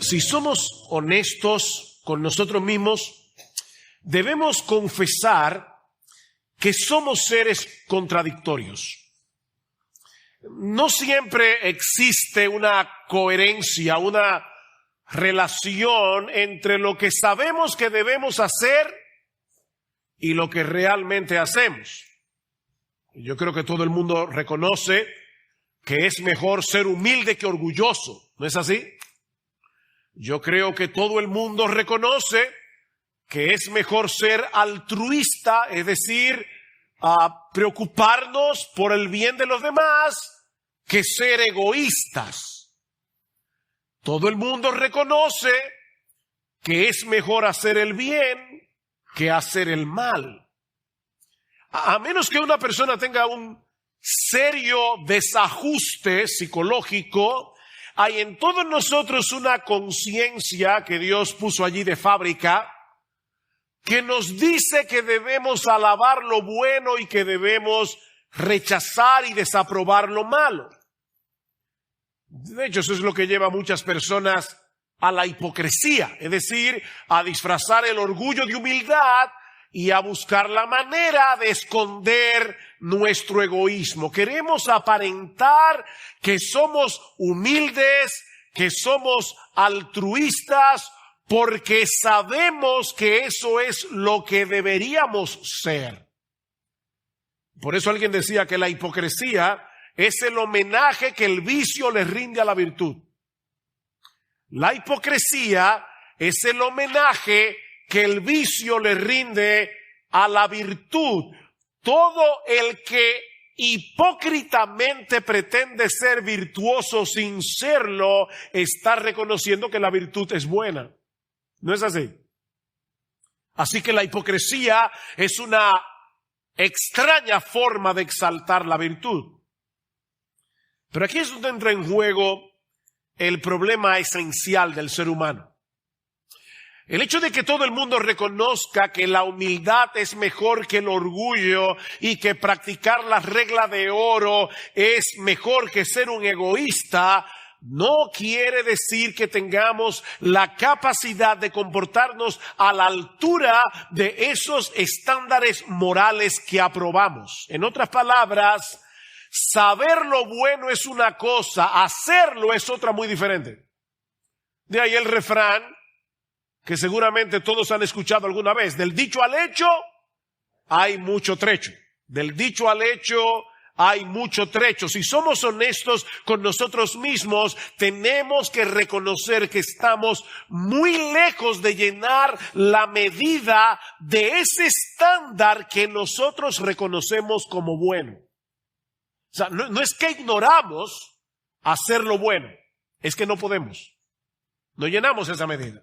Si somos honestos con nosotros mismos, debemos confesar que somos seres contradictorios. No siempre existe una coherencia, una relación entre lo que sabemos que debemos hacer y lo que realmente hacemos. Yo creo que todo el mundo reconoce que es mejor ser humilde que orgulloso, ¿no es así? Yo creo que todo el mundo reconoce que es mejor ser altruista, es decir, preocuparnos por el bien de los demás, que ser egoístas. Todo el mundo reconoce que es mejor hacer el bien que hacer el mal. A menos que una persona tenga un serio desajuste psicológico, hay en todos nosotros una conciencia que Dios puso allí de fábrica que nos dice que debemos alabar lo bueno y que debemos rechazar y desaprobar lo malo. De hecho, eso es lo que lleva a muchas personas a la hipocresía, es decir, a disfrazar el orgullo de humildad y a buscar la manera de esconder nuestro egoísmo. Queremos aparentar que somos humildes, que somos altruistas, porque sabemos que eso es lo que deberíamos ser. Por eso alguien decía que la hipocresía es el homenaje que el vicio le rinde a la virtud. La hipocresía es el homenaje que el vicio le rinde a la virtud. Todo el que hipócritamente pretende ser virtuoso sin serlo, está reconociendo que la virtud es buena. ¿No es así? Así que la hipocresía es una extraña forma de exaltar la virtud. Pero aquí es donde entra en juego el problema esencial del ser humano. El hecho de que todo el mundo reconozca que la humildad es mejor que el orgullo y que practicar la regla de oro es mejor que ser un egoísta, no quiere decir que tengamos la capacidad de comportarnos a la altura de esos estándares morales que aprobamos. En otras palabras, saber lo bueno es una cosa, hacerlo es otra muy diferente. De ahí el refrán que seguramente todos han escuchado alguna vez: del dicho al hecho hay mucho trecho. Del dicho al hecho hay mucho trecho. Si somos honestos con nosotros mismos, tenemos que reconocer que estamos muy lejos de llenar la medida de ese estándar que nosotros reconocemos como bueno. O sea, no es que ignoramos hacer lo bueno, es que no podemos. No llenamos esa medida.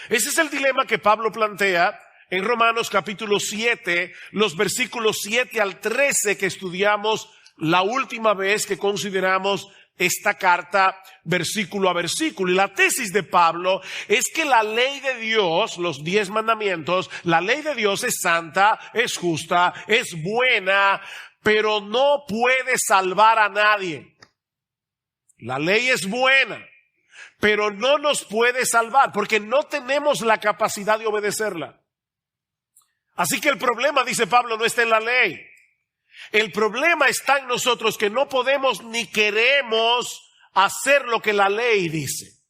Ese es el dilema que Pablo plantea en Romanos capítulo 7, los versículos 7 al 13 que estudiamos la última vez que consideramos esta carta versículo a versículo. Y la tesis de Pablo es que la ley de Dios, los 10 mandamientos, la ley de Dios es santa, es justa, es buena, pero no puede salvar a nadie. La ley es buena, pero no nos puede salvar porque no tenemos la capacidad de obedecerla. Así que el problema, dice Pablo, no está en la ley. El problema está en nosotros, que no podemos ni queremos hacer lo que la ley dice.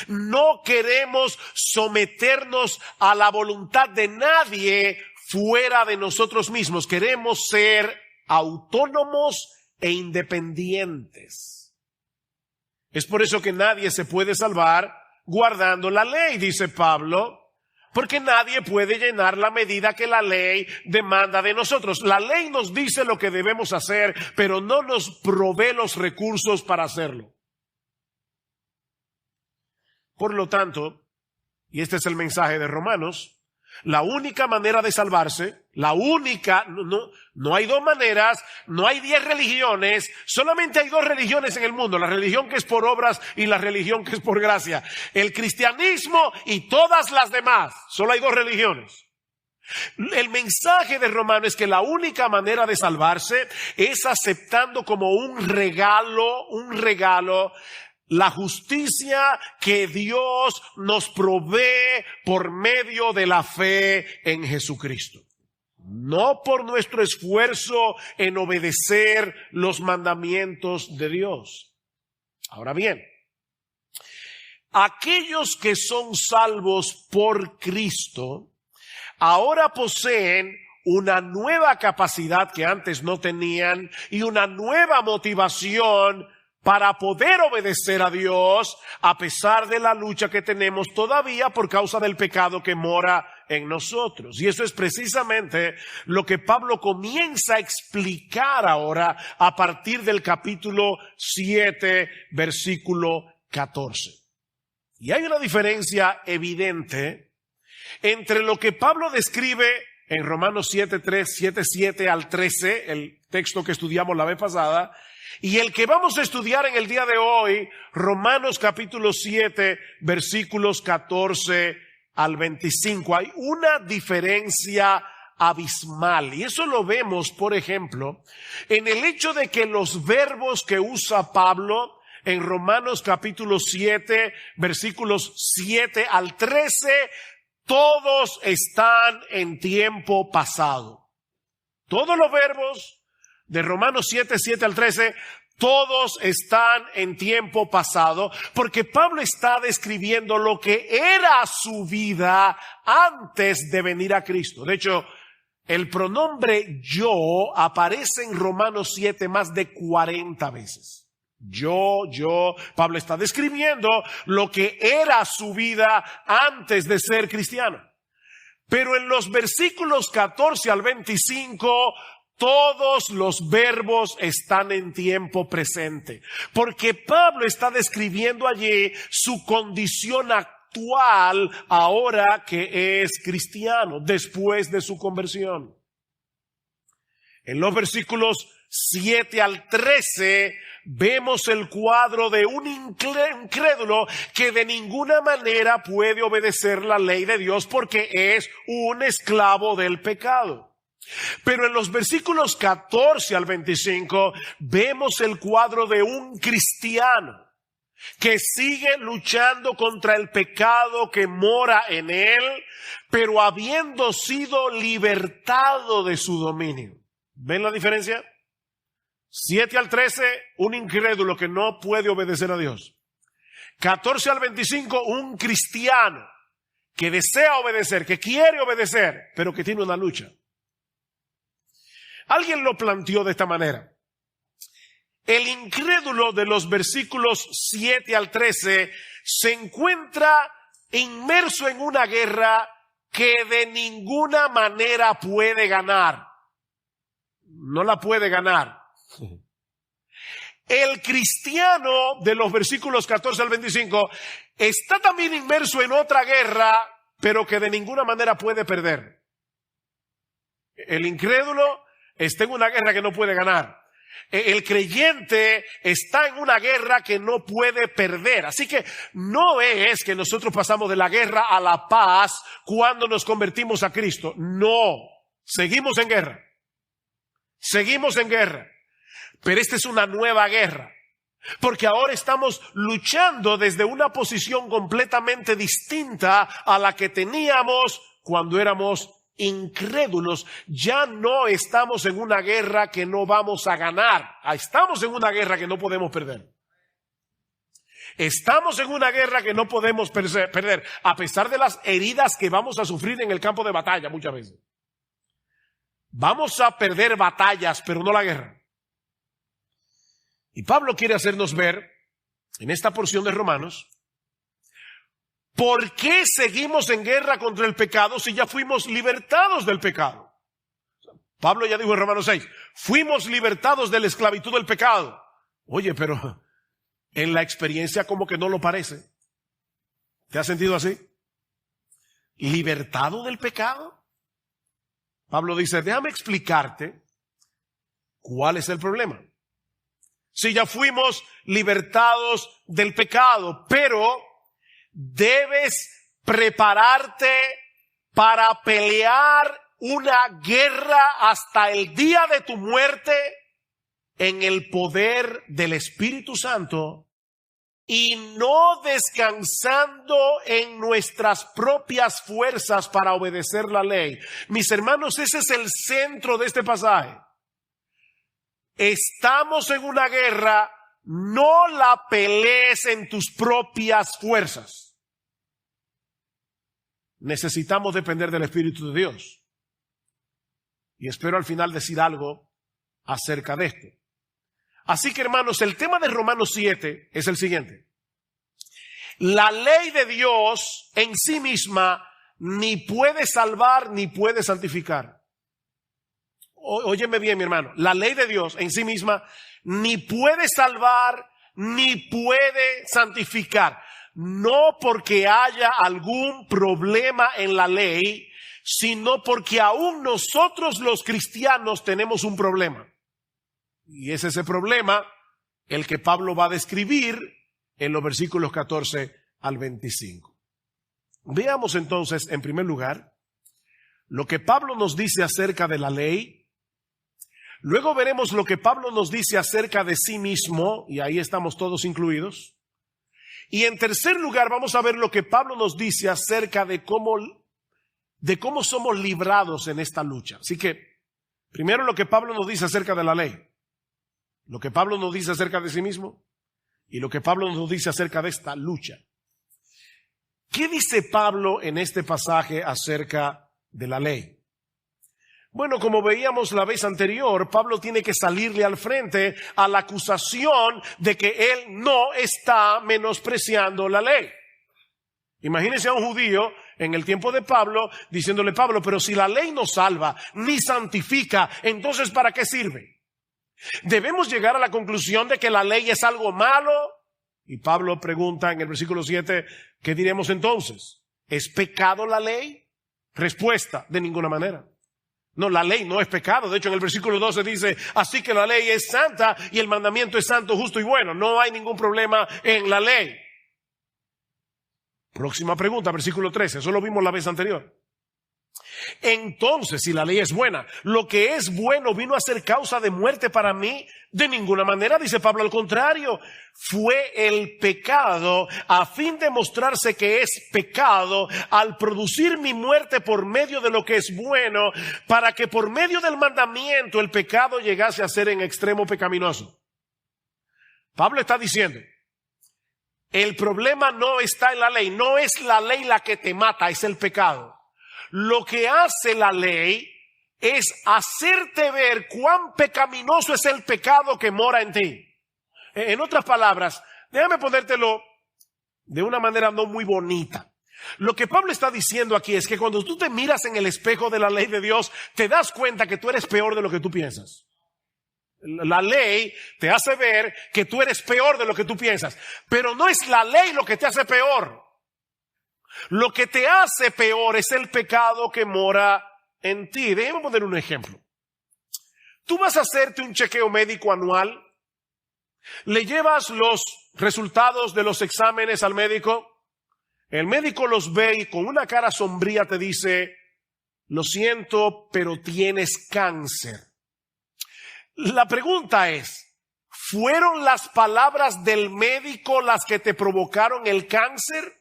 No queremos someternos a la voluntad de nadie fuera de nosotros mismos. Queremos ser autónomos e independientes. Es por eso que nadie se puede salvar guardando la ley, dice Pablo, porque nadie puede llenar la medida que la ley demanda de nosotros. La ley nos dice lo que debemos hacer, pero no nos provee los recursos para hacerlo. Por lo tanto, y este es el mensaje de Romanos, la única manera de salvarse, no hay dos maneras, no hay 10 religiones, solamente hay 2 religiones en el mundo: la religión que es por obras y la religión que es por gracia. El cristianismo y todas las demás, solo hay 2 religiones. El mensaje de Romano es que la única manera de salvarse es aceptando como un regalo la justicia que Dios nos provee por medio de la fe en Jesucristo. No por nuestro esfuerzo en obedecer los mandamientos de Dios. Ahora bien, aquellos que son salvos por Cristo ahora poseen una nueva capacidad que antes no tenían y una nueva motivación para poder obedecer a Dios a pesar de la lucha que tenemos todavía por causa del pecado que mora en nosotros. Y eso es precisamente lo que Pablo comienza a explicar ahora a partir del capítulo 7, versículo 14. Y hay una diferencia evidente entre lo que Pablo describe en Romanos 7 al 13, el texto que estudiamos la vez pasada, y el que vamos a estudiar en el día de hoy, Romanos capítulo 7, versículos 14 al 25. Hay una diferencia abismal, y eso lo vemos, por ejemplo, en el hecho de que los verbos que usa Pablo en Romanos capítulo 7, versículos 7 al 13, todos están en tiempo pasado. Todos los verbos de Romanos 7 al 13, todos están en tiempo pasado, porque Pablo está describiendo lo que era su vida antes de venir a Cristo. De hecho, el pronombre yo aparece en Romanos 7 más de 40 veces. Yo, Pablo está describiendo lo que era su vida antes de ser cristiano. Pero en los versículos 14 al 25, todos los verbos están en tiempo presente, porque Pablo está describiendo allí su condición actual ahora que es cristiano, después de su conversión. En los versículos 7 al 13 vemos el cuadro de un incrédulo que de ninguna manera puede obedecer la ley de Dios porque es un esclavo del pecado. Pero en los versículos 14 al 25 vemos el cuadro de un cristiano que sigue luchando contra el pecado que mora en él, pero habiendo sido libertado de su dominio. ¿Ven la diferencia? 7 al 13, un incrédulo que no puede obedecer a Dios. 14 al 25, un cristiano que desea obedecer, que quiere obedecer, pero que tiene una lucha. Alguien lo planteó de esta manera. El incrédulo de los versículos 7 al 13 se encuentra inmerso en una guerra que de ninguna manera puede ganar. No la puede ganar. El cristiano de los versículos 14 al 25 está también inmerso en otra guerra, pero que de ninguna manera puede perder. El incrédulo está en una guerra que no puede ganar. El creyente está en una guerra que no puede perder. Así que no es que nosotros pasamos de la guerra a la paz cuando nos convertimos a Cristo. No, seguimos en guerra. Seguimos en guerra. Pero esta es una nueva guerra. Porque ahora estamos luchando desde una posición completamente distinta a la que teníamos cuando éramos incrédulos. Ya no estamos en una guerra que no vamos a ganar. Estamos en una guerra que no podemos perder. Estamos en una guerra que no podemos perder, a pesar de las heridas que vamos a sufrir en el campo de batalla muchas veces. Vamos a perder batallas, pero no la guerra. Y Pablo quiere hacernos ver, en esta porción de Romanos, ¿por qué seguimos en guerra contra el pecado si ya fuimos libertados del pecado? Pablo ya dijo en Romanos 6, fuimos libertados de la esclavitud del pecado. Oye, pero en la experiencia como que no lo parece. ¿Te has sentido así? ¿Libertado del pecado? Pablo dice, déjame explicarte cuál es el problema. Si ya fuimos libertados del pecado, pero debes prepararte para pelear una guerra hasta el día de tu muerte en el poder del Espíritu Santo y no descansando en nuestras propias fuerzas para obedecer la ley. Mis hermanos, ese es el centro de este pasaje. Estamos en una guerra, no la pelees en tus propias fuerzas. Necesitamos depender del Espíritu de Dios. Y espero al final decir algo acerca de esto. Así que, hermanos, el tema de Romanos 7 es el siguiente. La ley de Dios en sí misma ni puede salvar ni puede santificar. Óyeme bien, mi hermano. La ley de Dios en sí misma ni puede salvar ni puede santificar. No porque haya algún problema en la ley, sino porque aún nosotros los cristianos tenemos un problema. Y es ese problema el que Pablo va a describir en los versículos 14 al 25. Veamos entonces, en primer lugar, lo que Pablo nos dice acerca de la ley. Luego veremos lo que Pablo nos dice acerca de sí mismo, y ahí estamos todos incluidos. Y en tercer lugar, vamos a ver lo que Pablo nos dice acerca de cómo somos librados en esta lucha. Así que, primero lo que Pablo nos dice acerca de la ley. Lo que Pablo nos dice acerca de sí mismo y lo que Pablo nos dice acerca de esta lucha. ¿Qué dice Pablo en este pasaje acerca de la ley? Bueno, como veíamos la vez anterior, Pablo tiene que salirle al frente a la acusación de que él no está menospreciando la ley. Imagínense a un judío en el tiempo de Pablo diciéndole: Pablo, pero si la ley no salva ni santifica, entonces ¿para qué sirve? Debemos llegar a la conclusión de que la ley es algo malo. Y Pablo pregunta en el versículo 7, ¿qué diremos entonces? ¿Es pecado la ley? Respuesta: de ninguna manera. No, la ley no es pecado. De hecho, en el versículo 12 dice: así que la ley es santa y el mandamiento es santo, justo y bueno. No hay ningún problema en la ley. Próxima pregunta, versículo 13. Eso lo vimos la vez anterior. Entonces, si la ley es buena, lo que es bueno vino a ser causa de muerte para mí, de ninguna manera, dice Pablo. Al contrario, fue el pecado a fin de mostrarse que es pecado al producir mi muerte por medio de lo que es bueno, para que por medio del mandamiento el pecado llegase a ser en extremo pecaminoso. Pablo está diciendo: el problema no está en la ley, no es la ley la que te mata, es el pecado. Lo que hace la ley es hacerte ver cuán pecaminoso es el pecado que mora en ti. En otras palabras, déjame ponértelo de una manera no muy bonita. Lo que Pablo está diciendo aquí es que cuando tú te miras en el espejo de la ley de Dios, te das cuenta que tú eres peor de lo que tú piensas. La ley te hace ver que tú eres peor de lo que tú piensas. Pero no es la ley lo que te hace peor. Lo que te hace peor es el pecado que mora en ti. Déjame poner un ejemplo. Tú vas a hacerte un chequeo médico anual. Le llevas los resultados de los exámenes al médico. El médico los ve y con una cara sombría te dice: lo siento, pero tienes cáncer. La pregunta es: ¿fueron las palabras del médico las que te provocaron el cáncer?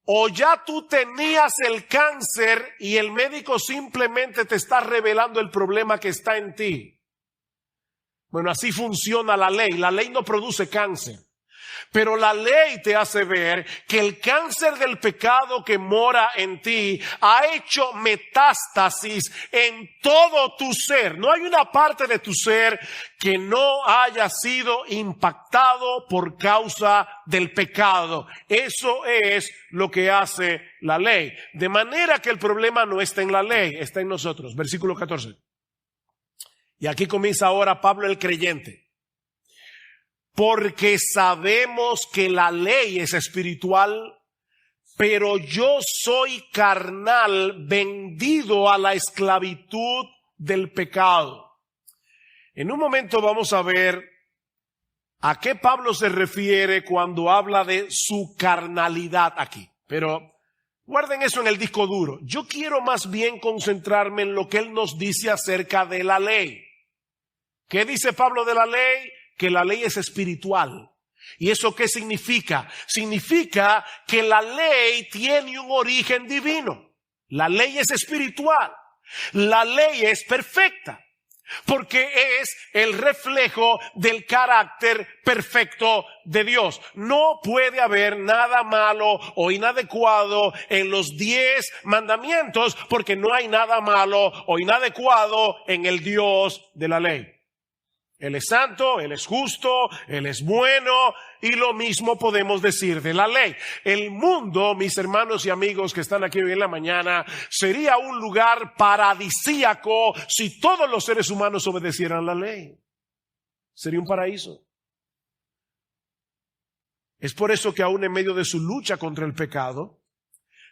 ¿O ya tú tenías el cáncer y el médico simplemente te está revelando el problema que está en ti? Bueno, así funciona la ley. La ley no produce cáncer. Pero la ley te hace ver que el cáncer del pecado que mora en ti ha hecho metástasis en todo tu ser. No hay una parte de tu ser que no haya sido impactado por causa del pecado. Eso es lo que hace la ley. De manera que el problema no está en la ley, está en nosotros. Versículo 14. Y aquí comienza ahora Pablo el creyente. Porque sabemos que la ley es espiritual, pero yo soy carnal, vendido a la esclavitud del pecado. En un momento vamos a ver a qué Pablo se refiere cuando habla de su carnalidad aquí. Pero guarden eso en el disco duro. Yo quiero más bien concentrarme en lo que él nos dice acerca de la ley. ¿Qué dice Pablo de la ley? Que la ley es espiritual. ¿Y eso qué significa? Significa que la ley tiene un origen divino. La ley es espiritual. La ley es perfecta. Porque es el reflejo del carácter perfecto de Dios. No puede haber nada malo o inadecuado en los 10 mandamientos, porque no hay nada malo o inadecuado en el Dios de la ley. Él es santo, Él es justo, Él es bueno, y lo mismo podemos decir de la ley. El mundo, mis hermanos y amigos que están aquí hoy en la mañana, sería un lugar paradisíaco si todos los seres humanos obedecieran la ley. Sería un paraíso. Es por eso que aún en medio de su lucha contra el pecado,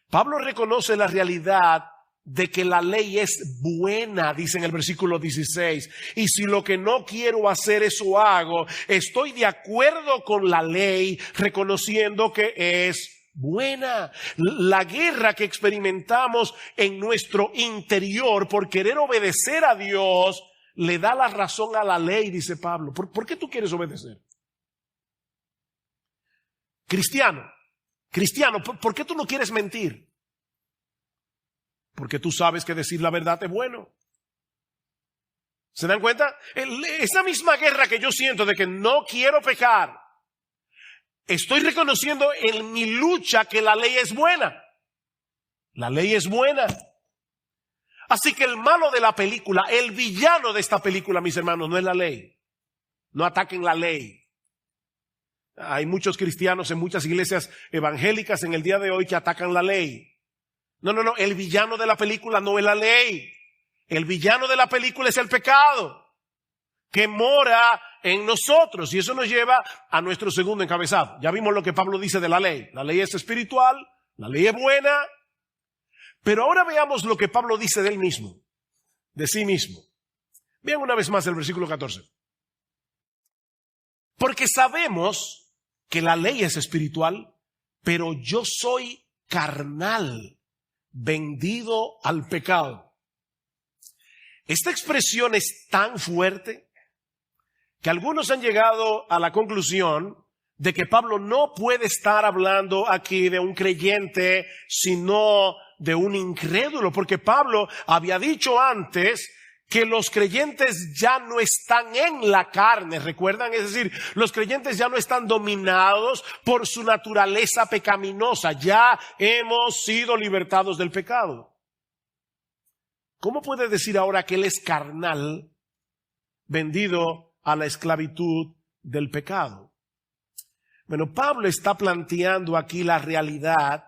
Pablo reconoce la realidad de que la ley es buena, dice en el versículo 16. Y si lo que no quiero hacer eso hago, estoy de acuerdo con la ley, reconociendo que es buena. La guerra que experimentamos en nuestro interior por querer obedecer a Dios le da la razón a la ley, dice Pablo. ¿Por qué tú quieres obedecer? Cristiano, ¿por qué tú no quieres mentir? Porque tú sabes que decir la verdad es bueno. ¿Se dan cuenta? Esa misma guerra que yo siento de que no quiero pecar, estoy reconociendo en mi lucha que la ley es buena. La ley es buena. Así que el malo de la película, el villano de esta película, mis hermanos, no es la ley. No ataquen la ley. Hay muchos cristianos en muchas iglesias evangélicas en el día de hoy que atacan la ley. No, el villano de la película no es la ley. El villano de la película es el pecado que mora en nosotros. Y eso nos lleva a nuestro segundo encabezado. Ya vimos lo que Pablo dice de la ley. La ley es espiritual, la ley es buena. Pero ahora veamos lo que Pablo dice de él mismo, de sí mismo. Vean una vez más el versículo 14. Porque sabemos que la ley es espiritual, pero yo soy carnal, vendido al pecado. Esta expresión es tan fuerte que algunos han llegado a la conclusión de que Pablo no puede estar hablando aquí de un creyente, sino de un incrédulo, porque Pablo había dicho antes que los creyentes ya no están en la carne, ¿recuerdan? Es decir, los creyentes ya no están dominados por su naturaleza pecaminosa, ya hemos sido libertados del pecado. ¿Cómo puede decir ahora que él es carnal, vendido a la esclavitud del pecado? Bueno, Pablo está planteando aquí la realidad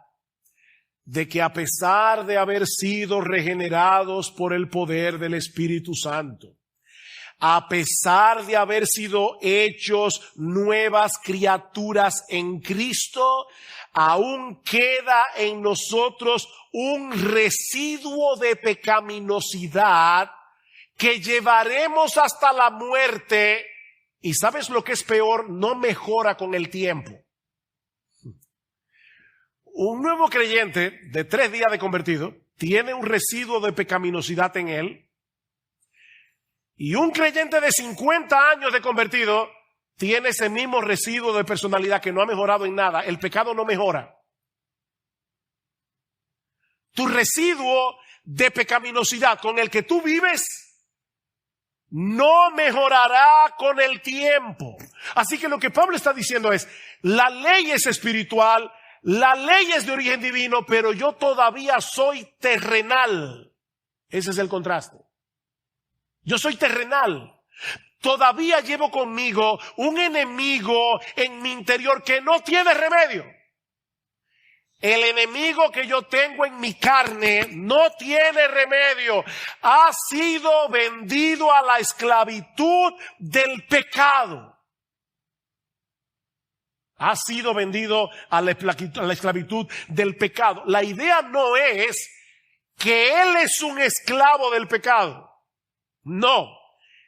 de que a pesar de haber sido regenerados por el poder del Espíritu Santo, a pesar de haber sido hechos nuevas criaturas en Cristo, aún queda en nosotros un residuo de pecaminosidad que llevaremos hasta la muerte. Y ¿sabes lo que es peor? No mejora con el tiempo. Un nuevo creyente de 3 días de convertido tiene un residuo de pecaminosidad en él. Y un creyente de 50 años de convertido tiene ese mismo residuo de personalidad que no ha mejorado en nada. El pecado no mejora. Tu residuo de pecaminosidad con el que tú vives no mejorará con el tiempo. Así que lo que Pablo está diciendo es, la ley es espiritual, la ley es de origen divino, pero yo todavía soy terrenal. Ese es el contraste. Yo soy terrenal. Todavía llevo conmigo un enemigo en mi interior que no tiene remedio. El enemigo que yo tengo en mi carne no tiene remedio. Ha sido vendido a la esclavitud del pecado. Ha sido vendido a la esclavitud del pecado. La idea no es que él es un esclavo del pecado. No.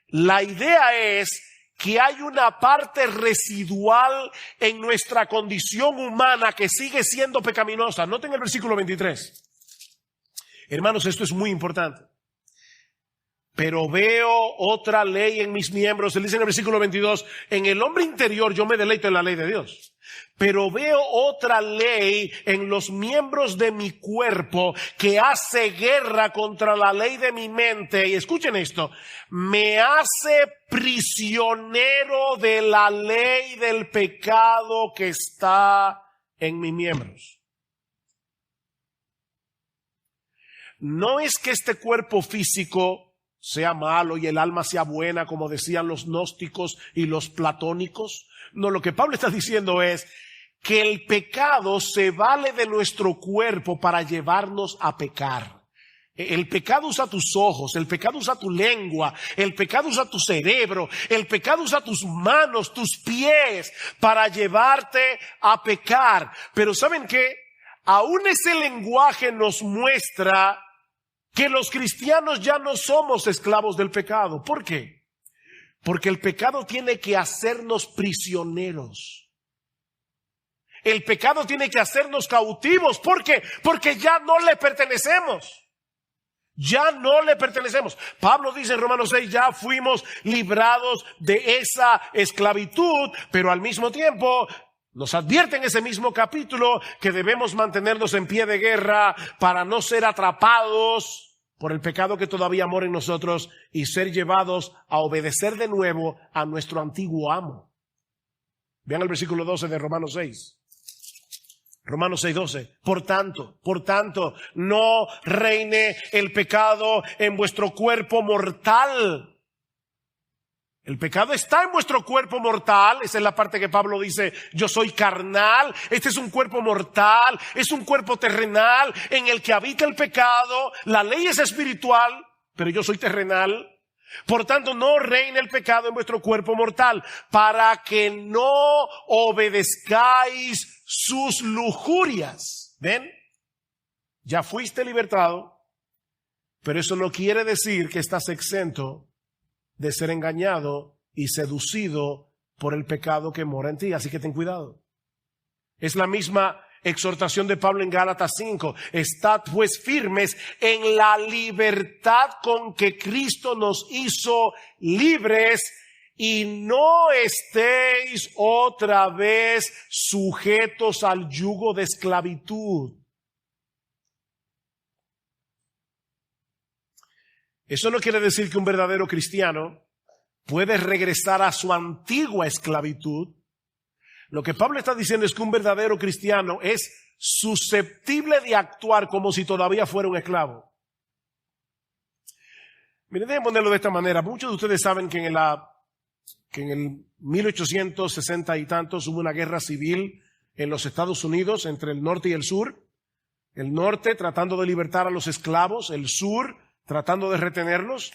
La idea es que hay una parte residual en nuestra condición humana que sigue siendo pecaminosa. Noten el versículo 23. Hermanos, esto es muy importante. Pero veo otra ley en mis miembros. Él dice en el versículo 22, en el hombre interior yo me deleito en la ley de Dios. Pero veo otra ley en los miembros de mi cuerpo que hace guerra contra la ley de mi mente. Y escuchen esto, me hace prisionero de la ley del pecado que está en mis miembros. No es que este cuerpo físico sea malo y el alma sea buena, como decían los gnósticos y los platónicos. No, lo que Pablo está diciendo es que el pecado se vale de nuestro cuerpo para llevarnos a pecar. El pecado usa tus ojos, el pecado usa tu lengua, el pecado usa tu cerebro, el pecado usa tus manos, tus pies para llevarte a pecar. Pero ¿saben qué? Aún ese lenguaje nos muestra que los cristianos ya no somos esclavos del pecado. ¿Por qué? Porque el pecado tiene que hacernos prisioneros. El pecado tiene que hacernos cautivos. ¿Por qué? Porque ya no le pertenecemos. Ya no le pertenecemos. Pablo dice en Romanos 6, ya fuimos librados de esa esclavitud, pero al mismo tiempo nos advierte en ese mismo capítulo que debemos mantenernos en pie de guerra para no ser atrapados por el pecado que todavía mora en nosotros y ser llevados a obedecer de nuevo a nuestro antiguo amo. Vean el versículo 12 de Romanos 6. Romanos 6:12. Por tanto, no reine el pecado en vuestro cuerpo mortal. El pecado está en vuestro cuerpo mortal. Esa es la parte que Pablo dice, yo soy carnal. Este es un cuerpo mortal, es un cuerpo terrenal en el que habita el pecado. La ley es espiritual, pero yo soy terrenal. Por tanto, no reine el pecado en vuestro cuerpo mortal, para que no obedezcáis sus lujurias. ¿Ven? Ya fuiste libertado, pero eso no quiere decir que estás exento de ser engañado y seducido por el pecado que mora en ti. Así que ten cuidado. Es la misma exhortación de Pablo en Gálatas 5. Estad pues firmes en la libertad con que Cristo nos hizo libres y no estéis otra vez sujetos al yugo de esclavitud. Eso no quiere decir que un verdadero cristiano puede regresar a su antigua esclavitud. Lo que Pablo está diciendo es que un verdadero cristiano es susceptible de actuar como si todavía fuera un esclavo. Miren, déjenme ponerlo de esta manera. Muchos de ustedes saben que en el 1860 y tantos hubo una guerra civil en los Estados Unidos entre el norte y el sur. El norte tratando de libertar a los esclavos, el sur tratando de retenerlos.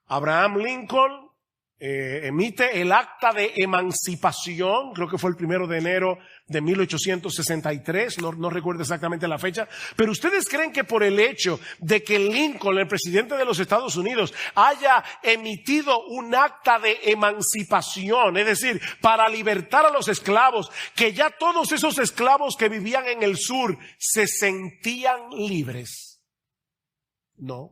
Abraham Lincoln emite el acta de emancipación, creo que fue el 1 de enero de 1863, no recuerdo exactamente la fecha, pero ¿ustedes creen que por el hecho de que Lincoln, el presidente de los Estados Unidos, haya emitido un acta de emancipación, es decir, para libertar a los esclavos, que ya todos esos esclavos que vivían en el sur se sentían libres? No.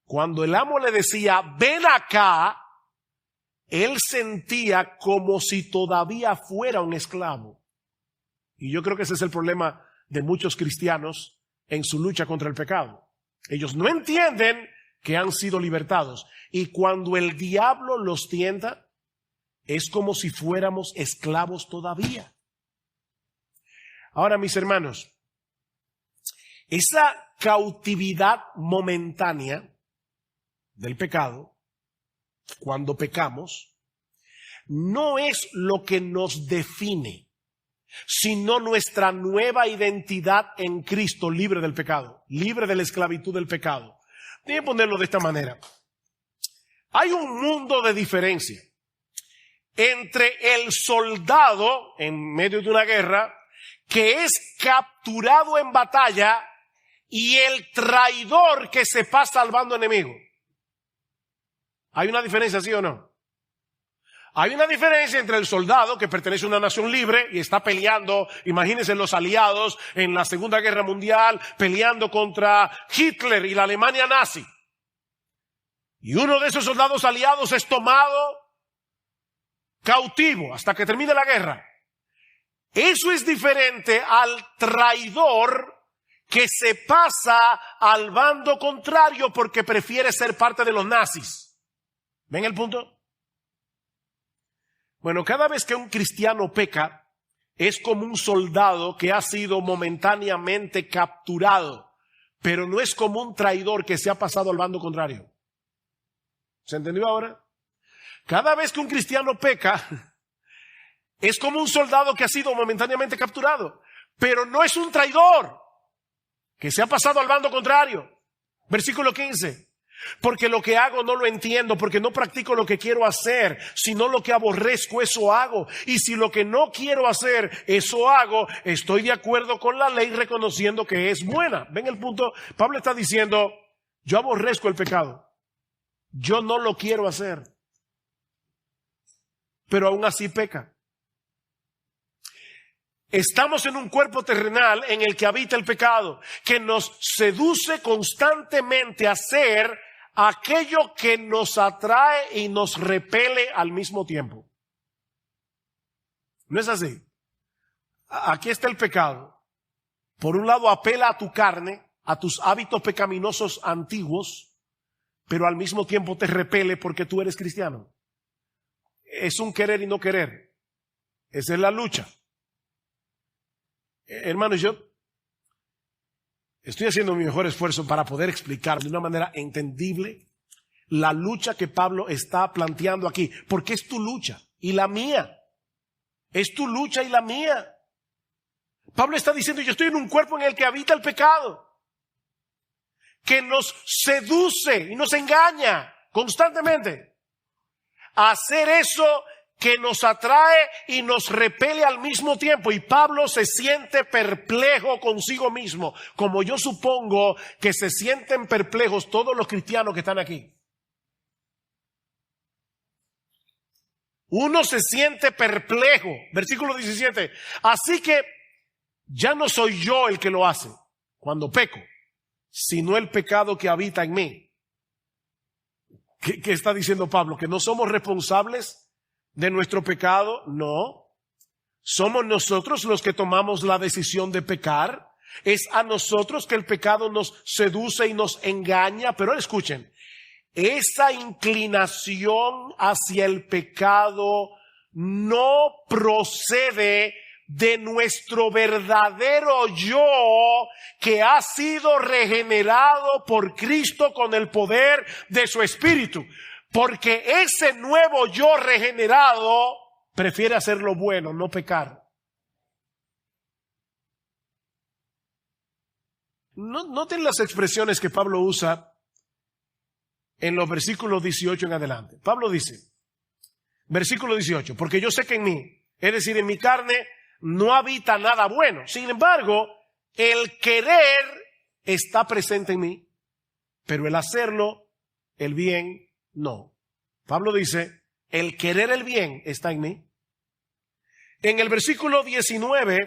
Cuando el amo le decía, ven acá, él sentía como si todavía fuera un esclavo. Y yo creo que ese es el problema de muchos cristianos en su lucha contra el pecado. Ellos no entienden que han sido libertados. Y cuando el diablo los tienta, es como si fuéramos esclavos todavía. Ahora, mis hermanos, esa cautividad momentánea del pecado, cuando pecamos, no es lo que nos define, sino nuestra nueva identidad en Cristo, libre del pecado, libre de la esclavitud del pecado. Déjenme ponerlo de esta manera. Hay un mundo de diferencia entre el soldado en medio de una guerra que es capturado en batalla y el traidor que se pasa al bando enemigo. ¿Hay una diferencia, sí o no? Hay una diferencia entre el soldado que pertenece a una nación libre y está peleando, imagínense los aliados en la Segunda Guerra Mundial, peleando contra Hitler y la Alemania nazi. y uno de esos soldados aliados es tomado cautivo hasta que termine la guerra. Eso es diferente al traidor que se pasa al bando contrario porque prefiere ser parte de los nazis. ¿Ven el punto? Bueno, cada vez que un cristiano peca, es como un soldado que ha sido momentáneamente capturado, pero no es como un traidor que se ha pasado al bando contrario. ¿Se entendió ahora? Cada vez que un cristiano peca, es como un soldado que ha sido momentáneamente capturado, pero no es un traidor que se ha pasado al bando contrario. Versículo 15. Porque lo que hago no lo entiendo, porque no practico lo que quiero hacer, sino lo que aborrezco, eso hago. Y si lo que no quiero hacer, eso hago, estoy de acuerdo con la ley reconociendo que es buena. ¿Ven el punto? Pablo está diciendo, yo aborrezco el pecado. Yo no lo quiero hacer. Pero aún así peca. Estamos en un cuerpo terrenal en el que habita el pecado, que nos seduce constantemente a hacer aquello que nos atrae y nos repele al mismo tiempo. ¿No es así? Aquí está el pecado. Por un lado apela a tu carne, a tus hábitos pecaminosos antiguos, pero al mismo tiempo te repele porque tú eres cristiano. Es un querer y no querer. Esa es la lucha. Hermanos, yo estoy haciendo mi mejor esfuerzo para poder explicar de una manera entendible la lucha que Pablo está planteando aquí, porque es tu lucha y la mía. Es tu lucha y la mía. Pablo está diciendo, yo estoy en un cuerpo en el que habita el pecado, que nos seduce y nos engaña constantemente a hacer eso que nos atrae y nos repele al mismo tiempo. Y Pablo se siente perplejo consigo mismo, como yo supongo que se sienten perplejos todos los cristianos que están aquí. Uno se siente perplejo. Versículo 17. Así que ya no soy yo el que lo hace cuando peco, sino el pecado que habita en mí. ¿Qué está diciendo Pablo? ¿Que no somos responsables de nuestro pecado? No. Somos nosotros los que tomamos la decisión de pecar. Es a nosotros que el pecado nos seduce y nos engaña. Pero escuchen, esa inclinación hacia el pecado no procede de nuestro verdadero yo que ha sido regenerado por Cristo con el poder de su Espíritu. Porque ese nuevo yo regenerado prefiere hacer lo bueno, no pecar. Noten las expresiones que Pablo usa en los versículos 18 en adelante. Pablo dice, versículo 18, porque yo sé que en mí, es decir, en mi carne, no habita nada bueno. Sin embargo, el querer está presente en mí, pero el hacerlo, el bien, no. Pablo dice, el querer el bien está en mí. En el versículo 19,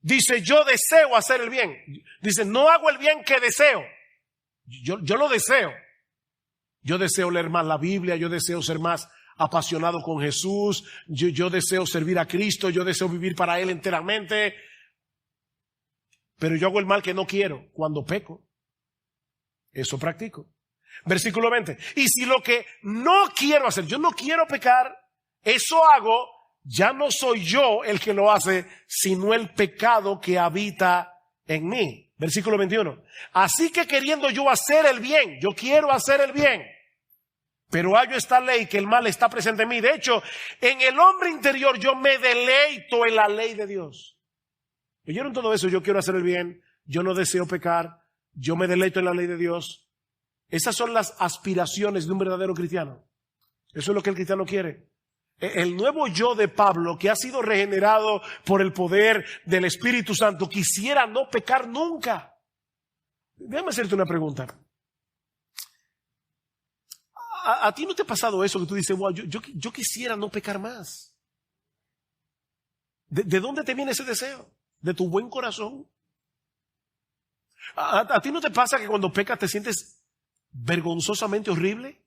dice, yo deseo hacer el bien. Dice, no hago el bien que deseo. Yo lo deseo. Yo deseo leer más la Biblia, yo deseo ser más apasionado con Jesús, yo deseo servir a Cristo, yo deseo vivir para Él enteramente, pero yo hago el mal que no quiero cuando peco. Eso practico. Versículo 20. Y si lo que no quiero hacer, yo no quiero pecar, eso hago, ya no soy yo el que lo hace, sino el pecado que habita en mí. Versículo 21. Así que queriendo yo hacer el bien, yo quiero hacer el bien, pero hallo esta ley que el mal está presente en mí. De hecho, en el hombre interior yo me deleito en la ley de Dios. ¿Oyeron todo eso? Yo quiero hacer el bien, yo no deseo pecar, yo me deleito en la ley de Dios. Esas son las aspiraciones de un verdadero cristiano. Eso es lo que el cristiano quiere. El nuevo yo de Pablo, que ha sido regenerado por el poder del Espíritu Santo, quisiera no pecar nunca. Déjame hacerte una pregunta. ¿A ti no te ha pasado eso que tú dices, wow, yo quisiera no pecar más? ¿De dónde te viene ese deseo? ¿De tu buen corazón? ¿A ti no te pasa que cuando pecas te sientes vergonzosamente horrible?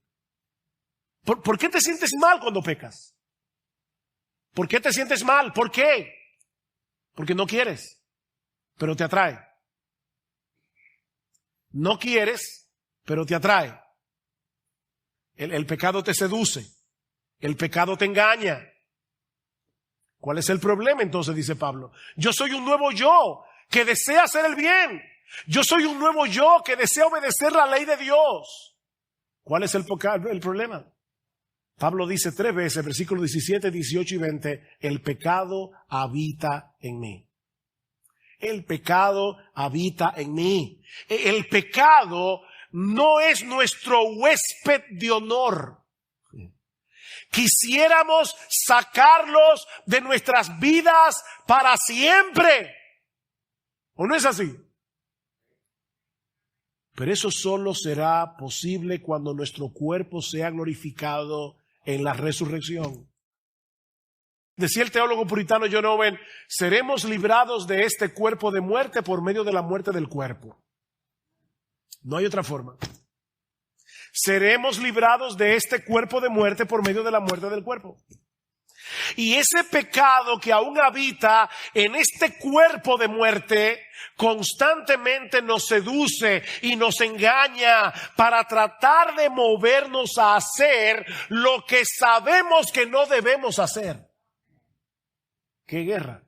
¿Por qué te sientes mal cuando pecas? ¿Por qué te sientes mal? ¿Por qué? Porque no quieres, pero te atrae. No quieres, pero te atrae. El pecado te seduce. El pecado te engaña. ¿Cuál es el problema entonces? Dice Pablo. Yo soy un nuevo yo que desea hacer el bien. Yo soy un nuevo yo que desea obedecer la ley de Dios. ¿Cuál es el problema? Pablo dice 3 veces, versículos 17, 18 y 20, el pecado habita en mí. El pecado habita en mí. El pecado no es nuestro huésped de honor. Quisiéramos sacarlos de nuestras vidas para siempre. ¿O no es así? Pero eso solo será posible cuando nuestro cuerpo sea glorificado en la resurrección. Decía el teólogo puritano John Owen, seremos librados de este cuerpo de muerte por medio de la muerte del cuerpo. No hay otra forma. Seremos librados de este cuerpo de muerte por medio de la muerte del cuerpo. Y ese pecado que aún habita en este cuerpo de muerte constantemente nos seduce y nos engaña para tratar de movernos a hacer lo que sabemos que no debemos hacer. ¡Qué guerra!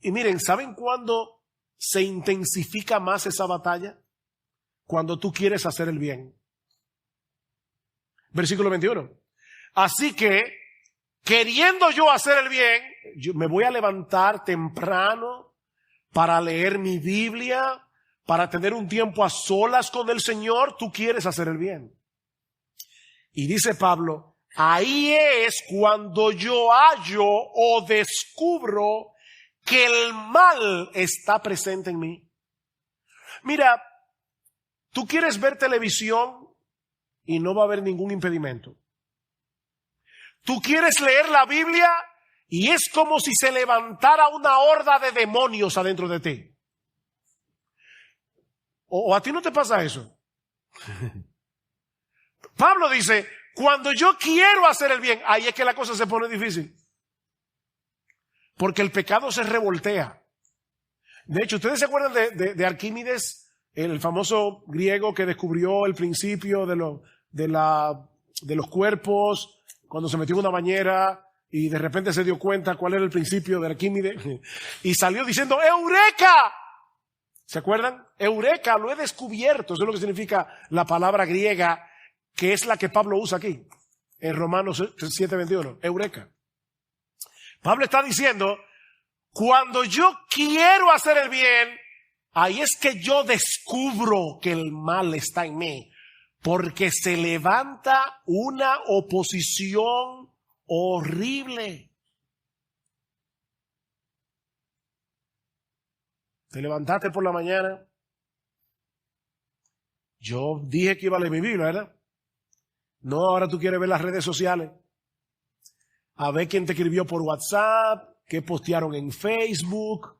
Y miren, ¿saben cuándo se intensifica más esa batalla? Cuando tú quieres hacer el bien. Versículo 21. Así que, queriendo yo hacer el bien, yo me voy a levantar temprano para leer mi Biblia, para tener un tiempo a solas con el Señor. Tú quieres hacer el bien. Y dice Pablo, ahí es cuando yo hallo o descubro que el mal está presente en mí. Mira, tú quieres ver televisión y no va a haber ningún impedimento. Tú quieres leer la Biblia y es como si se levantara una horda de demonios adentro de ti. ¿O a ti no te pasa eso? Pablo dice, cuando yo quiero hacer el bien, ahí es que la cosa se pone difícil. Porque el pecado se revoltea. De hecho, ¿ustedes se acuerdan de Arquímedes, el famoso griego que descubrió el principio de los cuerpos, cuando se metió en una bañera y de repente se dio cuenta cuál era el principio de Arquímedes y salió diciendo ¡Eureka! ¿Se acuerdan? Eureka, lo he descubierto. Eso es lo que significa la palabra griega, que es la que Pablo usa aquí, en Romanos 7:21. Eureka. Pablo está diciendo, cuando yo quiero hacer el bien, ahí es que yo descubro que el mal está en mí. Porque se levanta una oposición horrible. Te levantaste por la mañana. Yo dije que iba a leer mi Biblia, ¿verdad? No, ahora tú quieres ver las redes sociales. A ver quién te escribió por WhatsApp, qué postearon en Facebook.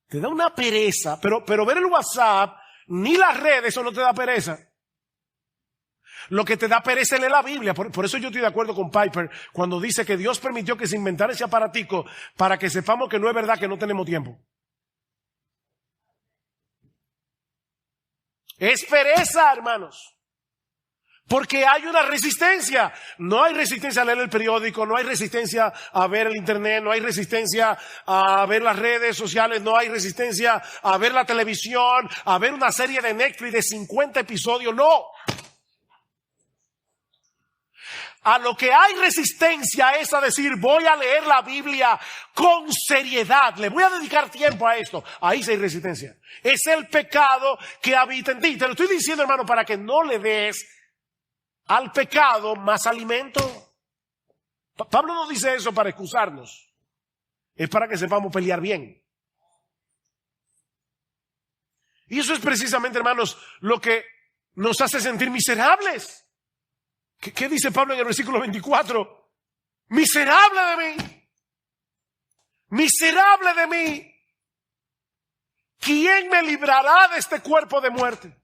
Te da una pereza, pero ver el WhatsApp ni las redes, eso no te da pereza. Lo que te da pereza es leer la Biblia. Por eso yo estoy de acuerdo con Piper cuando dice que Dios permitió que se inventara ese aparatico para que sepamos que no es verdad que no tenemos tiempo. Es pereza, hermanos. Porque hay una resistencia. No hay resistencia a leer el periódico, no hay resistencia a ver el internet, no hay resistencia a ver las redes sociales, no hay resistencia a ver la televisión, a ver una serie de Netflix de 50 episodios, no. A lo que hay resistencia es a decir, voy a leer la Biblia con seriedad, le voy a dedicar tiempo a esto. Ahí sí hay resistencia. Es el pecado que habita en ti. Te lo estoy diciendo, hermano, para que no le des al pecado más alimento. Pablo no dice eso para excusarnos. Es para que sepamos pelear bien. Y eso es precisamente, hermanos, lo que nos hace sentir miserables. ¿Qué dice Pablo en el versículo 24? Miserable de mí. Miserable de mí. ¿quién me librará de este cuerpo de muerte?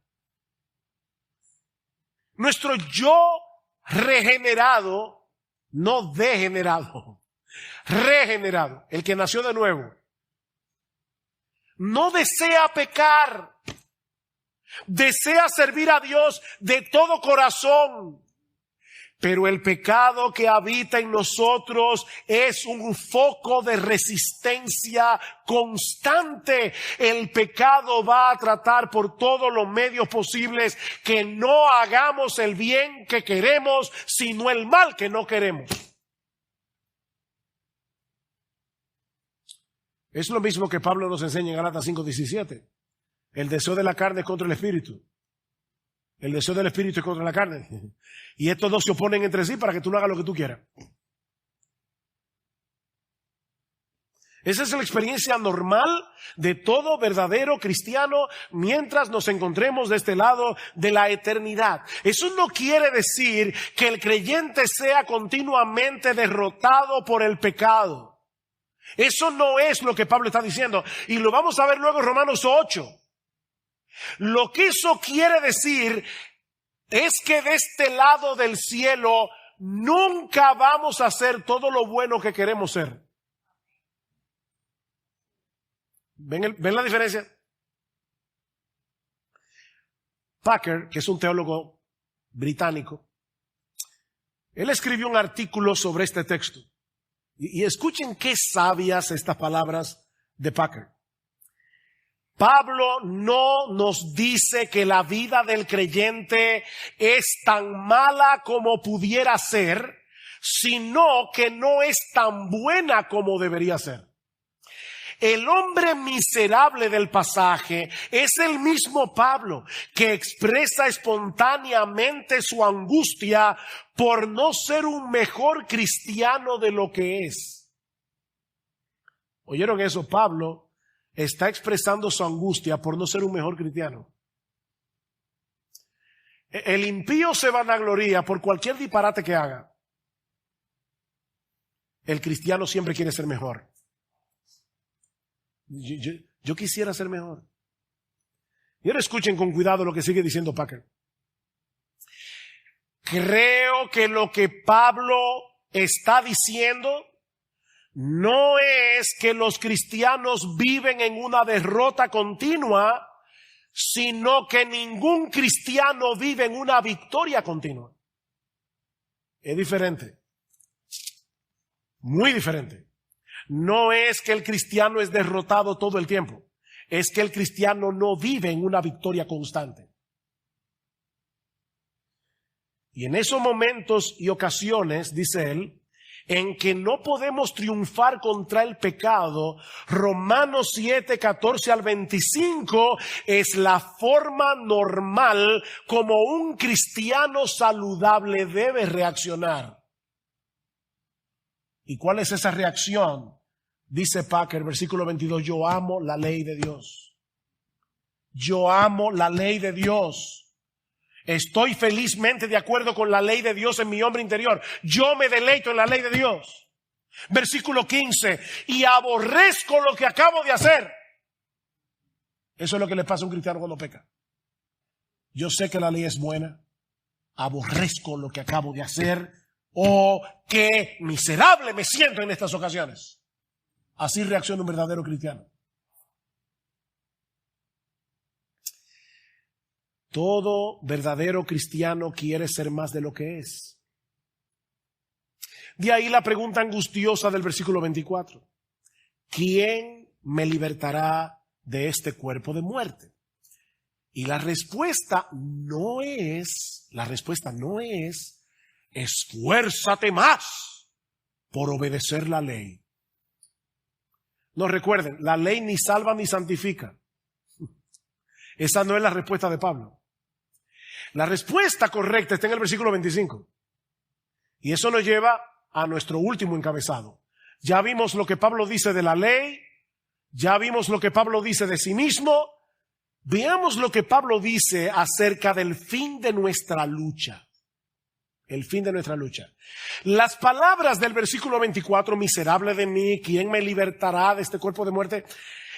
Nuestro yo regenerado, no degenerado, regenerado, el que nació de nuevo, no desea pecar, desea servir a Dios de todo corazón. Pero el pecado que habita en nosotros es un foco de resistencia constante. El pecado va a tratar por todos los medios posibles que no hagamos el bien que queremos, sino el mal que no queremos. Es lo mismo que Pablo nos enseña en Gálatas 5:17. El deseo de la carne es contra el espíritu. El deseo del espíritu es contra la carne. Y estos dos se oponen entre sí para que tú no hagas lo que tú quieras. Esa es la experiencia normal de todo verdadero cristiano mientras nos encontremos de este lado de la eternidad. Eso no quiere decir que el creyente sea continuamente derrotado por el pecado. Eso no es lo que Pablo está diciendo. Y lo vamos a ver luego en Romanos 8. Lo que eso quiere decir es que de este lado del cielo nunca vamos a hacer todo lo bueno que queremos ser. ¿Ven la diferencia? Packer, que es un teólogo británico, él escribió un artículo sobre este texto. Y escuchen qué sabias estas palabras de Packer. Pablo no nos dice que la vida del creyente es tan mala como pudiera ser, sino que no es tan buena como debería ser. El hombre miserable del pasaje es el mismo Pablo, que expresa espontáneamente su angustia por no ser un mejor cristiano de lo que es. ¿Oyeron eso? Pablo está expresando su angustia por no ser un mejor cristiano. El impío se vanagloria por cualquier disparate que haga. El cristiano siempre quiere ser mejor. Yo quisiera ser mejor. Y ahora escuchen con cuidado lo que sigue diciendo Packer. Creo que lo que Pablo está diciendo no es que los cristianos viven en una derrota continua, sino que ningún cristiano vive en una victoria continua. Es diferente. Muy diferente. No es que el cristiano es derrotado todo el tiempo. Es que el cristiano no vive en una victoria constante. Y en esos momentos y ocasiones, dice él, en que no podemos triunfar contra el pecado, Romanos 7, 14 al 25 es la forma normal como un cristiano saludable debe reaccionar. ¿Y cuál es esa reacción? Dice Packer, versículo 22, yo amo la ley de Dios. Yo amo la ley de Dios. Estoy felizmente de acuerdo con la ley de Dios en mi hombre interior. Yo me deleito en la ley de Dios. Versículo 15, y aborrezco lo que acabo de hacer. Eso es lo que le pasa a un cristiano cuando peca. Yo sé que la ley es buena. Aborrezco lo que acabo de hacer. Oh, qué miserable me siento en estas ocasiones. Así reacciona un verdadero cristiano. Todo verdadero cristiano quiere ser más de lo que es. De ahí la pregunta angustiosa del versículo 24. ¿Quién me libertará de este cuerpo de muerte? Y la respuesta no es, esfuérzate más por obedecer la ley. No, recuerden, la ley ni salva ni santifica. Esa no es la respuesta de Pablo. La respuesta correcta está en el versículo 25. Y eso nos lleva a nuestro último encabezado. Ya vimos lo que Pablo dice de la ley. Ya vimos lo que Pablo dice de sí mismo. Veamos lo que Pablo dice acerca del fin de nuestra lucha. El fin de nuestra lucha. Las palabras del versículo 24, miserable de mí, ¿quién me libertará de este cuerpo de muerte?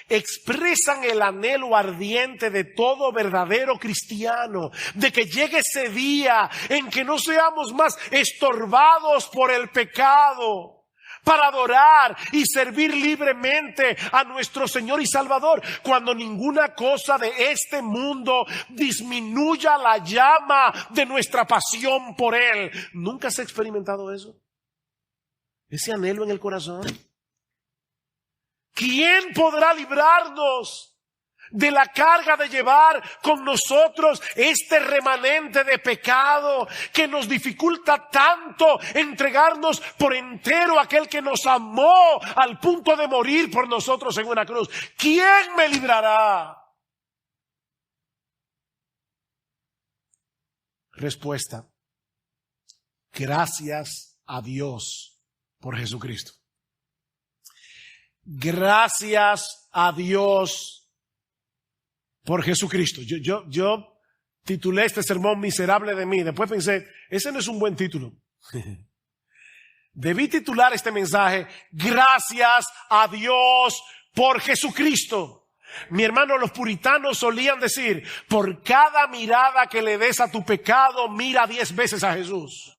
expresan el anhelo ardiente de todo verdadero cristiano, de que llegue ese día en que no seamos más estorbados por el pecado, para adorar y servir libremente a nuestro Señor y Salvador, cuando ninguna cosa de este mundo disminuya la llama de nuestra pasión por Él. ¿Nunca has experimentado eso? Ese anhelo en el corazón. ¿Quién podrá librarnos de la carga de llevar con nosotros este remanente de pecado que nos dificulta tanto entregarnos por entero a aquel que nos amó al punto de morir por nosotros en una cruz? ¿Quién me librará? Respuesta: gracias a Dios por Jesucristo. Gracias a Dios por Jesucristo. Yo titulé este sermón Miserable de mí. Después pensé, ese no es un buen título. Debí titular este mensaje Gracias a Dios por Jesucristo. Mi hermano, los puritanos solían decir, por cada mirada que le des a tu pecado, mira 10 veces a Jesús.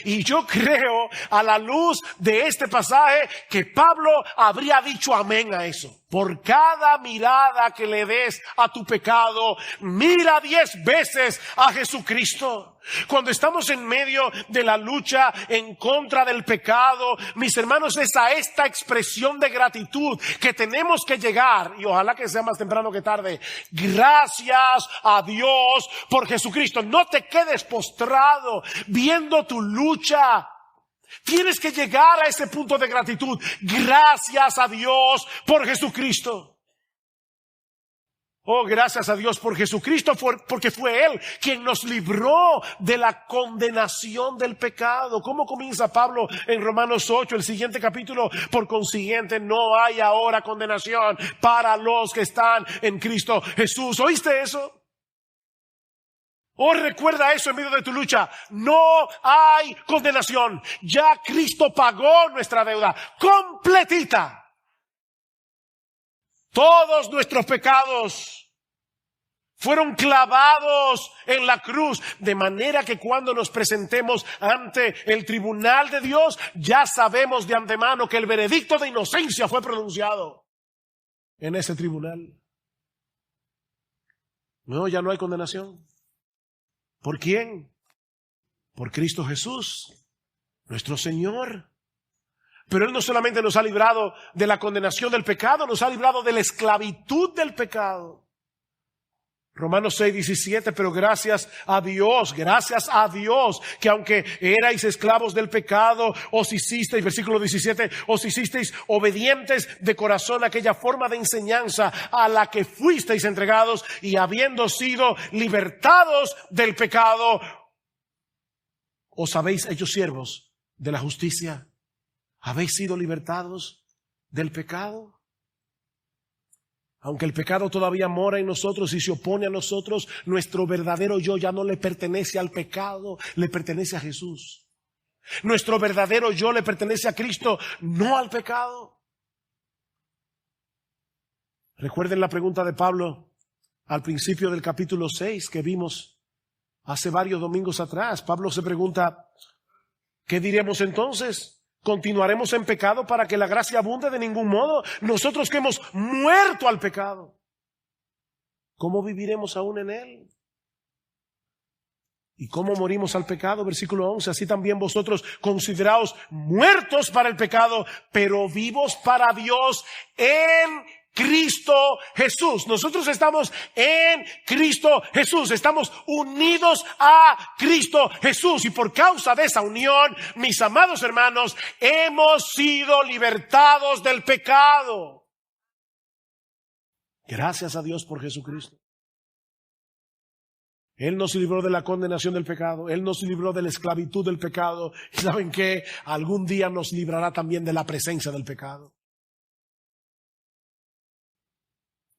Y yo creo, a la luz de este pasaje, que Pablo habría dicho amén a eso. Por cada mirada que le des a tu pecado, mira 10 veces a Jesucristo. Cuando estamos en medio de la lucha en contra del pecado, mis hermanos, es a esta expresión de gratitud que tenemos que llegar, y ojalá que sea más temprano que tarde. Gracias a Dios por Jesucristo. No te quedes postrado viendo tu lucha. Tienes que llegar a ese punto de gratitud. Gracias a Dios por Jesucristo. Oh, gracias a Dios por Jesucristo, porque fue Él quien nos libró de la condenación del pecado. ¿Cómo comienza Pablo en Romanos 8, el siguiente capítulo? Por consiguiente, no hay ahora condenación para los que están en Cristo Jesús. ¿Oíste eso? Oh, recuerda eso en medio de tu lucha. No hay condenación. Ya Cristo pagó nuestra deuda completita. Todos nuestros pecados fueron clavados en la cruz, de manera que cuando nos presentemos ante el tribunal de Dios, ya sabemos de antemano que el veredicto de inocencia fue pronunciado en ese tribunal. No, ya no hay condenación. ¿Por quién? Por Cristo Jesús, nuestro Señor. Pero Él no solamente nos ha librado de la condenación del pecado, nos ha librado de la esclavitud del pecado. Romanos 6:17, pero gracias a Dios, que aunque erais esclavos del pecado, os hicisteis, versículo 17, os hicisteis obedientes de corazón a aquella forma de enseñanza a la que fuisteis entregados, y habiendo sido libertados del pecado, os habéis hecho siervos de la justicia. ¿Habéis sido libertados del pecado? Aunque el pecado todavía mora en nosotros y se opone a nosotros, nuestro verdadero yo ya no le pertenece al pecado, le pertenece a Jesús. Nuestro verdadero yo le pertenece a Cristo, no al pecado. Recuerden la pregunta de Pablo al principio del capítulo 6 que vimos hace varios domingos atrás. Pablo se pregunta, ¿qué diremos entonces? ¿Continuaremos en pecado para que la gracia abunde? De ningún modo. Nosotros que hemos muerto al pecado, ¿cómo viviremos aún en él? ¿Y cómo morimos al pecado? Versículo 11, así también vosotros consideraos muertos para el pecado, pero vivos para Dios en Cristo Jesús. Nosotros estamos en Cristo Jesús, estamos unidos a Cristo Jesús, y por causa de esa unión, mis amados hermanos, hemos sido libertados del pecado. Gracias a Dios por Jesucristo. Él nos libró de la condenación del pecado, Él nos libró de la esclavitud del pecado, y ¿saben qué? Algún día nos librará también de la presencia del pecado.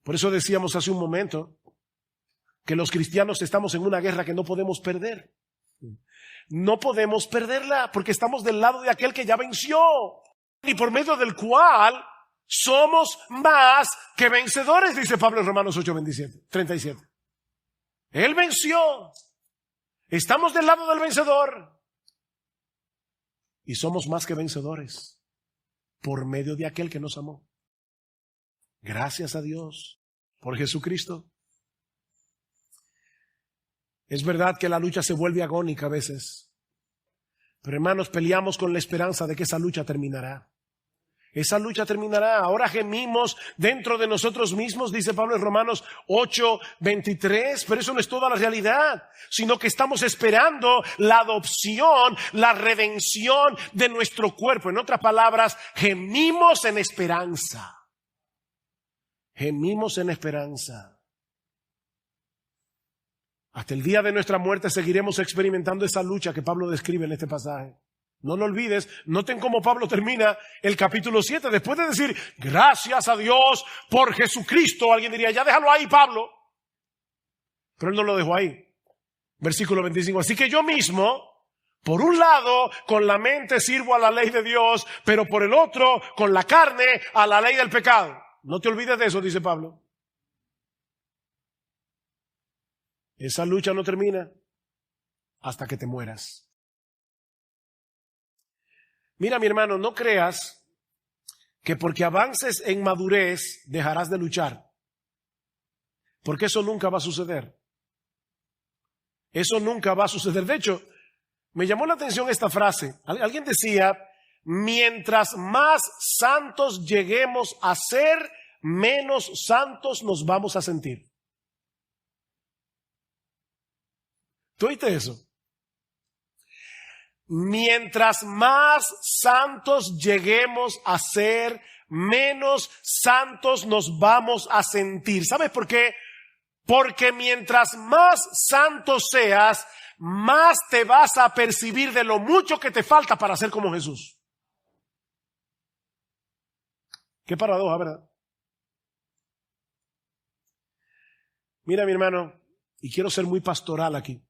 Por eso decíamos hace un momento que los cristianos estamos en una guerra que no podemos perder. No podemos perderla porque estamos del lado de aquel que ya venció y por medio del cual somos más que vencedores, dice Pablo en Romanos 8:37. Él venció. Estamos del lado del vencedor. Y somos más que vencedores por medio de aquel que nos amó. Gracias a Dios por Jesucristo. Es verdad que la lucha se vuelve agónica a veces. Pero hermanos, peleamos con la esperanza de que esa lucha terminará. Esa lucha terminará. Ahora gemimos dentro de nosotros mismos, dice Pablo en Romanos 8:23, pero eso no es toda la realidad, sino que estamos esperando la adopción, la redención de nuestro cuerpo. En otras palabras, gemimos en esperanza. Gemimos en esperanza. Hasta el día de nuestra muerte seguiremos experimentando esa lucha que Pablo describe en este pasaje. No lo olvides, noten cómo Pablo termina el capítulo 7. Después de decir, gracias a Dios por Jesucristo, alguien diría, ya déjalo ahí, Pablo. Pero él no lo dejó ahí. Versículo 25. Así que yo mismo, por un lado, con la mente sirvo a la ley de Dios, pero por el otro, con la carne, a la ley del pecado. No te olvides de eso, dice Pablo. Esa lucha no termina hasta que te mueras. Mira, mi hermano, no creas que porque avances en madurez dejarás de luchar. Porque eso nunca va a suceder. Eso nunca va a suceder. De hecho, me llamó la atención esta frase. Alguien decía, mientras más santos lleguemos a ser, menos santos nos vamos a sentir. ¿Tú oíste eso? Mientras más santos lleguemos a ser, menos santos nos vamos a sentir. ¿Sabes por qué? Porque mientras más santo seas, más te vas a percibir de lo mucho que te falta para ser como Jesús. Qué paradoja, ¿verdad? Mira, mi hermano, y quiero ser muy pastoral aquí.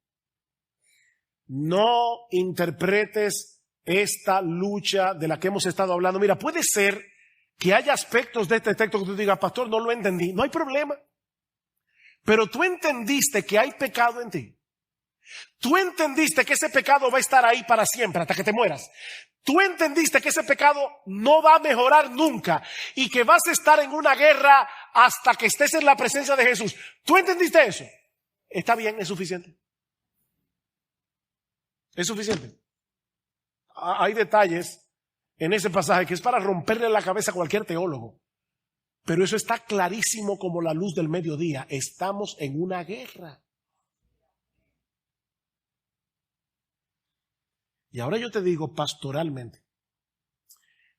No interpretes esta lucha de la que hemos estado hablando. Mira, puede ser que haya aspectos de este texto que tú digas, pastor, no lo entendí. No hay problema. Pero tú entendiste que hay pecado en ti. Tú entendiste que ese pecado va a estar ahí para siempre, hasta que te mueras. Tú entendiste que ese pecado no va a mejorar nunca y que vas a estar en una guerra hasta que estés en la presencia de Jesús. ¿Tú entendiste eso? Está bien, es suficiente. Es suficiente. Hay detalles en ese pasaje que es para romperle la cabeza a cualquier teólogo. Pero eso está clarísimo como la luz del mediodía. Estamos en una guerra. Y ahora yo te digo pastoralmente,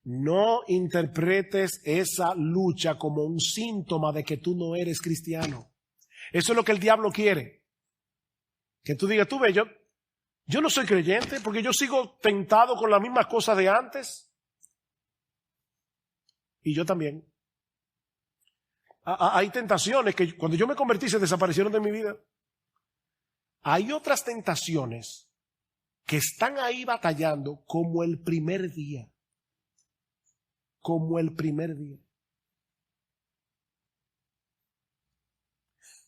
no interpretes esa lucha como un síntoma de que tú no eres cristiano. Eso es lo que el diablo quiere. Que tú digas, tú ves, yo no soy creyente porque yo sigo tentado con las mismas cosas de antes. Y yo también. Hay tentaciones que cuando yo me convertí se desaparecieron de mi vida. Hay otras tentaciones que están ahí batallando como el primer día. Como el primer día.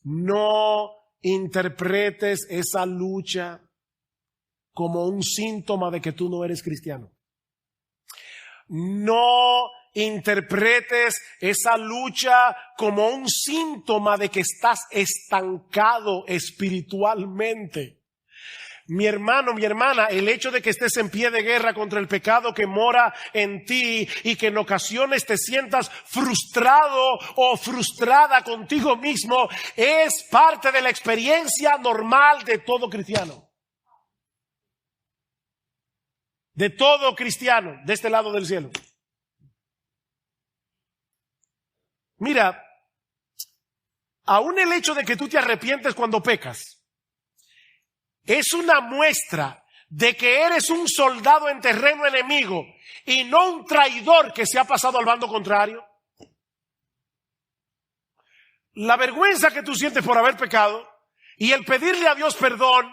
No interpretes esa lucha como un síntoma de que tú no eres cristiano. No interpretes esa lucha como un síntoma de que estás estancado espiritualmente. Mi hermano, mi hermana, el hecho de que estés en pie de guerra contra el pecado que mora en ti y que en ocasiones te sientas frustrado o frustrada contigo mismo es parte de la experiencia normal de todo cristiano. De todo cristiano de este lado del cielo. Mira, aún el hecho de que tú te arrepientes cuando pecas es una muestra de que eres un soldado en terreno enemigo y no un traidor que se ha pasado al bando contrario. La vergüenza que tú sientes por haber pecado y el pedirle a Dios perdón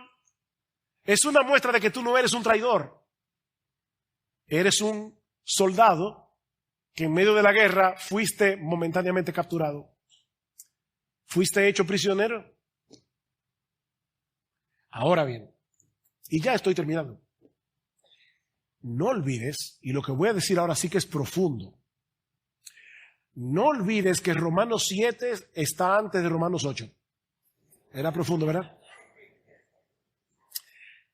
es una muestra de que tú no eres un traidor. Eres un soldado que en medio de la guerra fuiste momentáneamente capturado. Fuiste hecho prisionero. Ahora bien, y ya estoy terminando. No olvides, y lo que voy a decir ahora sí que es profundo, no olvides que Romanos 7 está antes de Romanos 8. Era profundo, ¿verdad?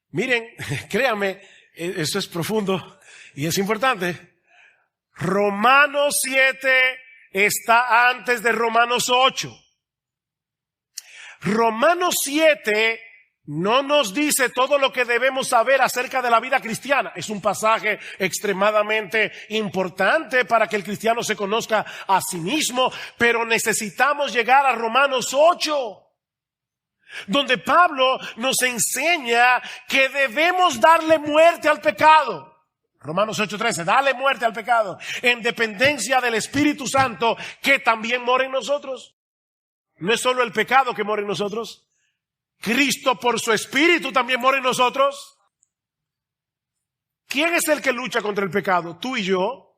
Miren, créanme, eso es profundo y es importante. Romanos 7 está antes de Romanos 8. Romanos 7 no nos dice todo lo que debemos saber acerca de la vida cristiana. Es un pasaje extremadamente importante para que el cristiano se conozca a sí mismo, pero necesitamos llegar a Romanos 8, donde Pablo nos enseña que debemos darle muerte al pecado. Romanos 8:13, dale muerte al pecado en dependencia del Espíritu Santo que también mora en nosotros. No es solo el pecado que mora en nosotros. Cristo por su Espíritu también mora en nosotros. ¿Quién es el que lucha contra el pecado? ¿Tú y yo?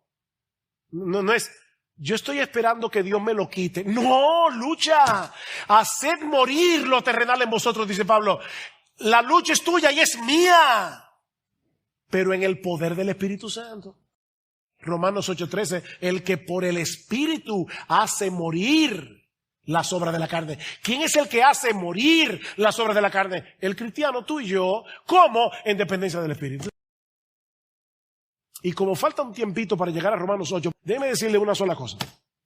No es, yo estoy esperando que Dios me lo quite. No, lucha. Haced morir lo terrenal en vosotros, dice Pablo. La lucha es tuya y es mía, pero en el poder del Espíritu Santo. Romanos 8:13, el que por el Espíritu hace morir las obras de la carne. ¿Quién es el que hace morir las obras de la carne? El cristiano, tú y yo. ¿Cómo? En dependencia del Espíritu. Y como falta un tiempito para llegar a Romanos 8, déjeme decirle una sola cosa.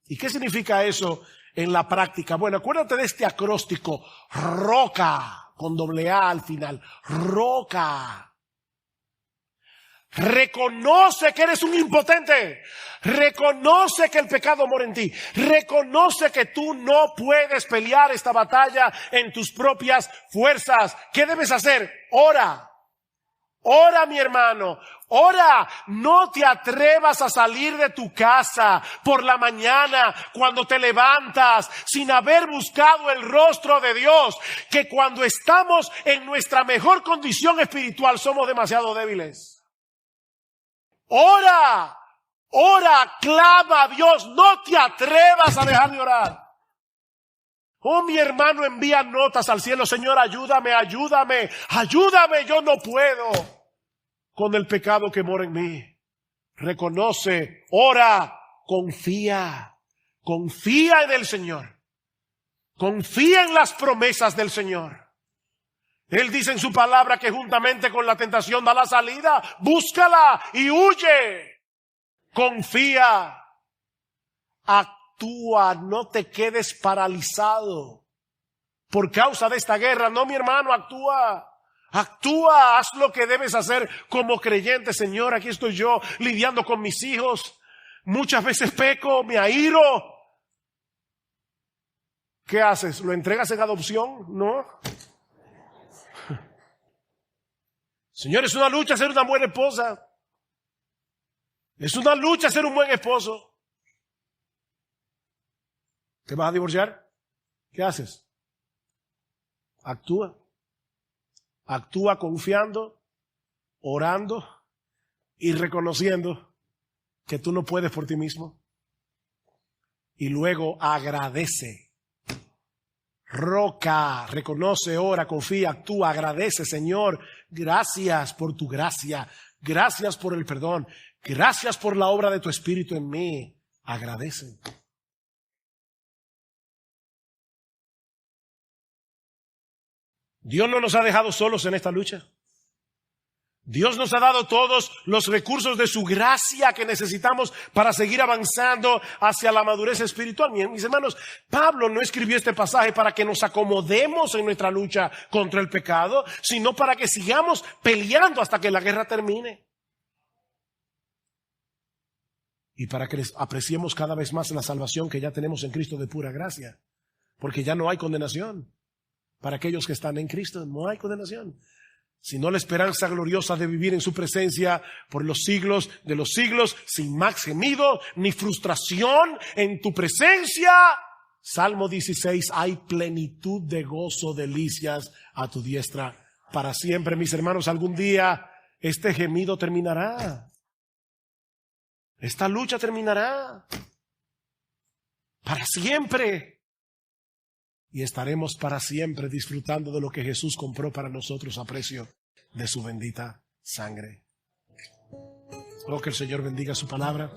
¿Y qué significa eso en la práctica? Bueno, acuérdate de este acróstico, roca, con doble A al final. Roca. Reconoce que eres un impotente. Reconoce que el pecado mora en ti. Reconoce que tú no puedes pelear esta batalla en tus propias fuerzas. ¿Qué debes hacer? Ora. Ora, mi hermano. Ora. No te atrevas a salir de tu casa por la mañana cuando te levantas sin haber buscado el rostro de Dios. Que cuando estamos en nuestra mejor condición espiritual somos demasiado débiles. Ora, ora, clama a Dios, no te atrevas a dejar de orar. Oh, mi hermano envía notas al cielo, Señor, ayúdame, ayúdame, ayúdame, yo no puedo con el pecado que mora en mí. Reconoce, ora, confía, confía en el Señor, confía en las promesas del Señor. Él dice en su palabra que juntamente con la tentación da la salida. Búscala y huye. Confía. Actúa. No te quedes paralizado por causa de esta guerra. No, mi hermano, actúa. Actúa. Haz lo que debes hacer como creyente. Señor, aquí estoy yo lidiando con mis hijos. Muchas veces peco, me airo. ¿Qué haces? ¿Lo entregas en adopción? No. Señor, es una lucha ser una buena esposa. Es una lucha ser un buen esposo. ¿Te vas a divorciar? ¿Qué haces? Actúa. Actúa confiando, orando y reconociendo que tú no puedes por ti mismo. Y luego agradece. Roca, reconoce, ora, confía, actúa, agradece, Señor, gracias por tu gracia, gracias por el perdón, gracias por la obra de tu Espíritu en mí. Agradece. Dios no nos ha dejado solos en esta lucha. Dios nos ha dado todos los recursos de su gracia que necesitamos para seguir avanzando hacia la madurez espiritual. Mis hermanos, Pablo no escribió este pasaje para que nos acomodemos en nuestra lucha contra el pecado, sino para que sigamos peleando hasta que la guerra termine. Y para que apreciemos cada vez más la salvación que ya tenemos en Cristo de pura gracia. Porque ya no hay condenación. Para aquellos que están en Cristo no hay condenación, sino la esperanza gloriosa de vivir en su presencia por los siglos de los siglos, sin más gemido ni frustración en tu presencia. Salmo 16, hay plenitud de gozo, delicias a tu diestra para siempre. Mis hermanos, algún día este gemido terminará. esta lucha terminará para siempre. Y estaremos para siempre disfrutando de lo que Jesús compró para nosotros a precio de su bendita sangre. Oh, que el Señor bendiga su palabra.